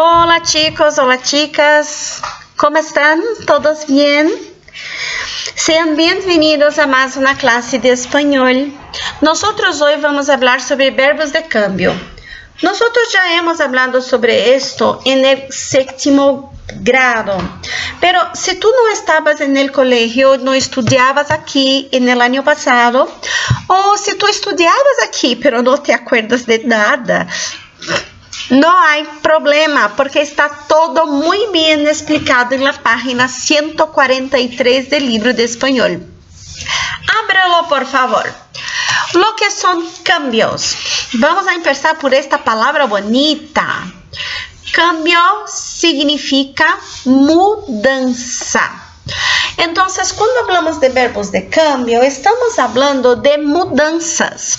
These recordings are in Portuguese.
Hola chicos, hola chicas, ¿cómo están? ¿Todos bien? Sean bienvenidos a más una clase de español. Nosotros hoy vamos a hablar sobre verbos de cambio. Nosotros ya hemos hablado sobre esto en el 7º grado, pero si tú no estabas en el colegio, no estudiabas aquí en el año pasado, o si tú estudiabas aquí pero no te acuerdas de nada, no hay problema, porque está todo muy bien explicado en la página 143 del libro de español. Ábrelo, por favor. Lo que son cambios. Vamos a empezar por esta palabra bonita. Cambio significa mudanza. Entonces, cuando hablamos de verbos de cambio, estamos hablando de mudanzas.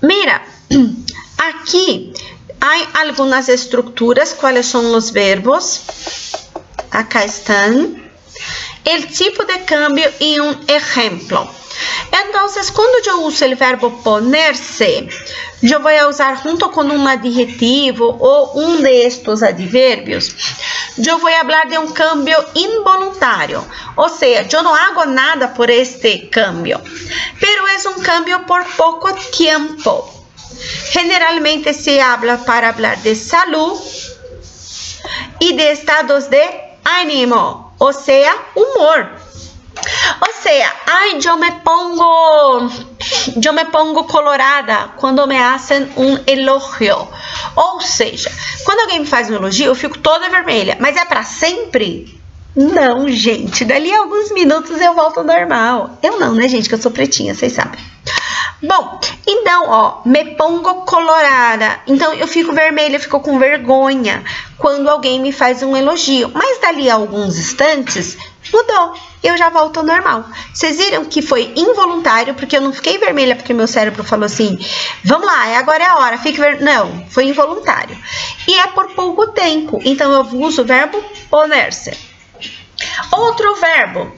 Mira, aquí hay algunas estructuras. ¿Cuáles son los verbos? Acá están. El tipo de cambio y un ejemplo. Entonces, cuando yo uso el verbo ponerse, yo voy a usar junto con un adjetivo o un de estos adverbios. Yo voy a hablar de un cambio involuntario, o sea, yo no hago nada por este cambio, pero es un cambio por poco tiempo. Generalmente se habla para hablar de salud y de estados de ánimo, o sea, humor. O sea, ay, yo me pongo colorada quando me hacen um elogio. Ou seja, quando alguém me faz um elogio, eu fico toda vermelha. Mas é para sempre? Não, gente. Dali a alguns minutos eu volto ao normal. Eu não, né, gente? Que eu sou pretinha, vocês sabem. Bom, então, ó, me pongo colorada. Então, eu fico vermelha, eu fico com vergonha quando alguém me faz um elogio. Mas dali a alguns instantes, mudou. Eu já volto ao normal. Vocês viram que foi involuntário, porque eu não fiquei vermelha porque meu cérebro falou assim, vamos lá, agora é a hora, fique Não, foi involuntário. E é por pouco tempo. Então, eu uso o verbo poner-se. Outro verbo,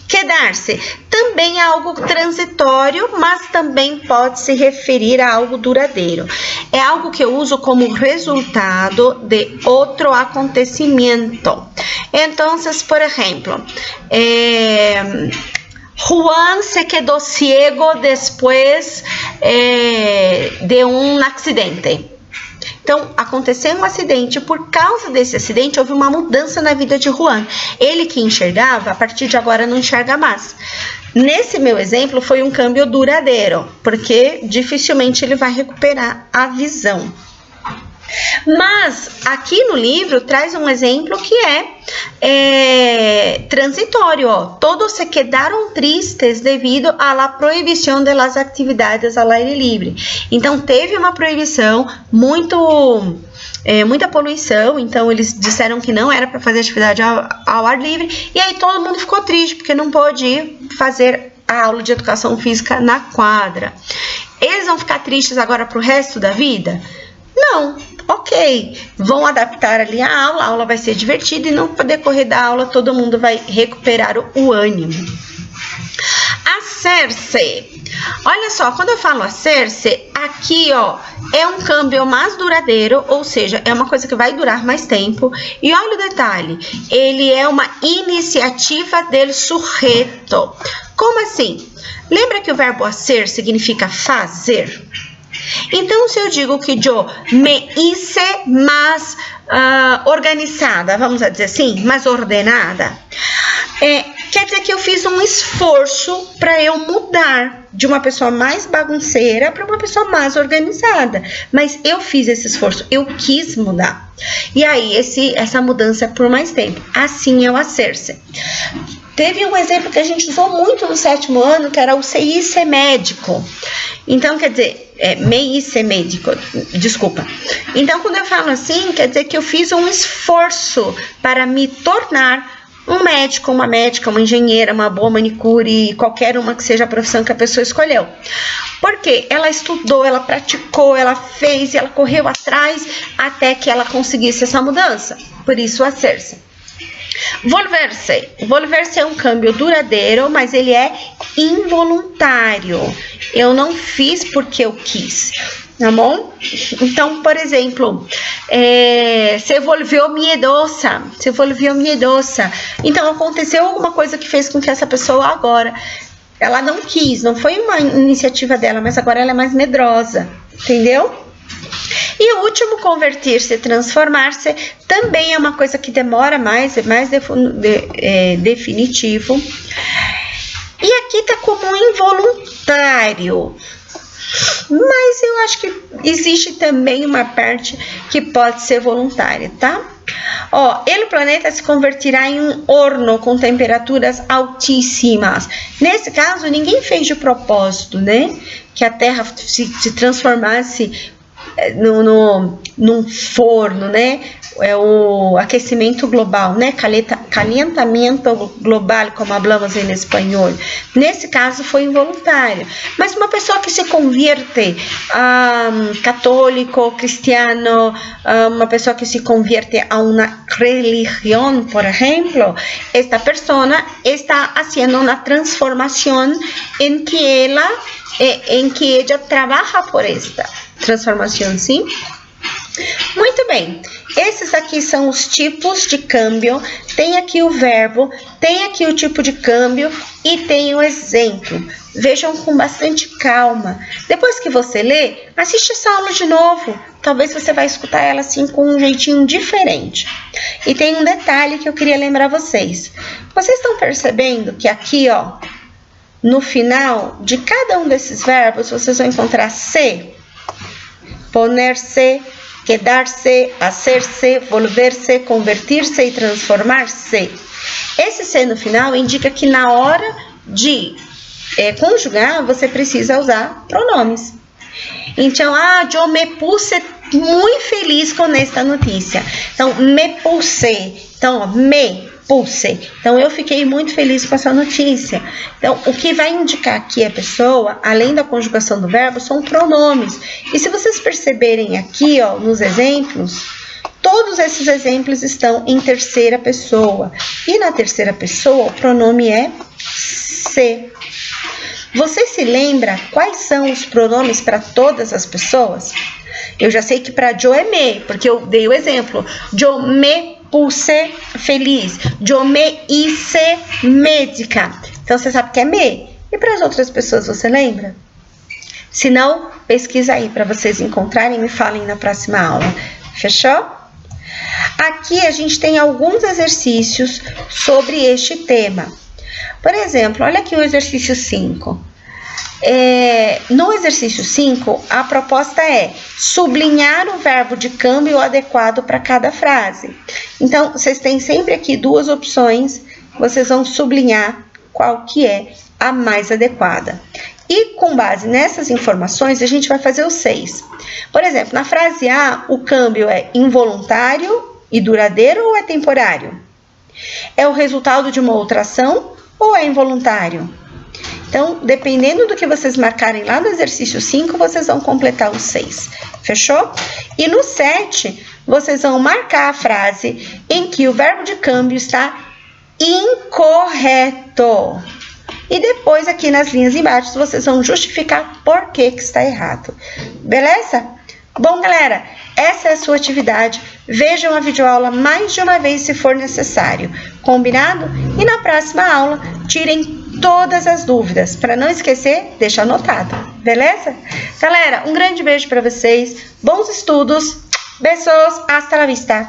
quedar-se, também é algo transitório, mas também pode se referir a algo duradouro. É algo que eu uso como resultado de outro acontecimento. Então, por exemplo, Juan se quedó ciego después de um acidente. Então, aconteceu um acidente, por causa desse acidente, houve uma mudança na vida de Juan. Ele que enxergava, a partir de agora não enxerga mais. Nesse meu exemplo, foi um câmbio duradouro, porque dificilmente ele vai recuperar a visão. Mas, aqui no livro, traz um exemplo que é transitório. Ó. Todos se quedaram tristes devido à la proibição de las atividades ao aire livre. Então, teve uma proibição, muita poluição. Então, eles disseram que não era para fazer atividade ao ar livre. E aí, todo mundo ficou triste, porque não pôde ir fazer a aula de educação física na quadra. Eles vão ficar tristes agora para o resto da vida? Não, ok, vão adaptar ali a aula vai ser divertida e no decorrer da aula todo mundo vai recuperar o ânimo. Hacer-se. Olha só, quando eu falo hacer-se, aqui ó, é um câmbio mais duradouro, ou seja, é uma coisa que vai durar mais tempo. E olha o detalhe, ele é uma iniciativa del sujeto. Como assim? Lembra que o verbo hacer significa fazer? Então, se eu digo que eu me hice mais organizada, vamos dizer assim, mais ordenada, quer dizer que eu fiz um esforço para eu mudar de uma pessoa mais bagunceira para uma pessoa mais organizada. Mas eu fiz esse esforço, eu quis mudar. E aí, essa mudança é por mais tempo. Assim é o hacer-se. Teve um exemplo que a gente usou muito no 7º ano, que era o se hice médico. Então, quer dizer, me hice médico, desculpa. Então, quando eu falo assim, quer dizer que eu fiz um esforço para me tornar um médico, uma médica, uma engenheira, uma boa manicure, qualquer uma que seja a profissão que a pessoa escolheu. Porque ela estudou, ela praticou, ela fez, ela correu atrás até que ela conseguisse essa mudança. Por isso, hacer-se. Volver-se. Volver-se é um câmbio duradouro, mas ele é involuntário. Eu não fiz porque eu quis. tá bom? Então, por exemplo, se volvió miedosa, então aconteceu alguma coisa que fez com que essa pessoa agora, ela não quis, não foi uma iniciativa dela, mas agora ela é mais medrosa, entendeu? E o último, convertir-se, transformar-se, também é uma coisa que demora mais definitivo. E aqui tá como involuntário, mas eu acho que existe também uma parte que pode ser voluntária, tá? Ó, o planeta se converterá em um horno com temperaturas altíssimas. Nesse caso, ninguém fez de propósito, né? Que a Terra se transformasse num forno, né? É o aquecimento global, né? Calentamento global, como falamos em espanhol. Nesse caso foi involuntário. Mas uma pessoa que se convierte católico, cristiano, uma pessoa que se convierte a uma religião, por exemplo, esta persona está haciendo uma transformação em que ella trabalha por esta transformação, sim? Muito bem, esses aqui são os tipos de câmbio, tem aqui o verbo, tem aqui o tipo de câmbio e tem o exemplo. Vejam com bastante calma. Depois que você lê, assiste essa aula de novo. Talvez você vai escutar ela assim com um jeitinho diferente. E tem um detalhe que eu queria lembrar vocês. Vocês estão percebendo que aqui, ó, no final de cada um desses verbos, vocês vão encontrar se, poner-se, quedar-se, hacer-se, volver-se, convertir-se e transformar-se. Esse se no final indica que na hora de conjugar, você precisa usar pronomes. Então, eu me puse muito feliz com esta notícia. Então, me puse. Então, me puse. Então, eu fiquei muito feliz com essa notícia. Então, o que vai indicar aqui a pessoa, além da conjugação do verbo, são pronomes. E se vocês perceberem aqui, ó, nos exemplos, todos esses exemplos estão em terceira pessoa. E na terceira pessoa, o pronome é se. Você se lembra quais são os pronomes para todas as pessoas? Eu já sei que para eu é me, porque eu dei o exemplo. Eu me puse feliz. Eu me hice médica. Então, você sabe que é me. E para as outras pessoas, você lembra? Se não, pesquisa aí para vocês encontrarem e me falem na próxima aula. Fechou? Aqui a gente tem alguns exercícios sobre este tema. Por exemplo, olha aqui o exercício 5. No exercício 5, a proposta é sublinhar o verbo de câmbio adequado para cada frase. Então, vocês têm sempre aqui duas opções, vocês vão sublinhar qual que é a mais adequada. E com base nessas informações, a gente vai fazer os 6. Por exemplo, na frase A, o câmbio é involuntário e duradouro ou é temporário? É o resultado de uma outra ação ou é involuntário? Então, dependendo do que vocês marcarem lá no exercício 5, vocês vão completar os 6. Fechou? E no 7, vocês vão marcar a frase em que o verbo de câmbio está incorreto. E depois, aqui nas linhas embaixo, vocês vão justificar por que está errado. Beleza? Bom, galera, essa é a sua atividade. Vejam a videoaula mais de uma vez se for necessário. Combinado? E na próxima aula, tirem todas as dúvidas. Para não esquecer, deixa anotado. Beleza? Galera, um grande beijo para vocês. Bons estudos. Beijos. Hasta la vista.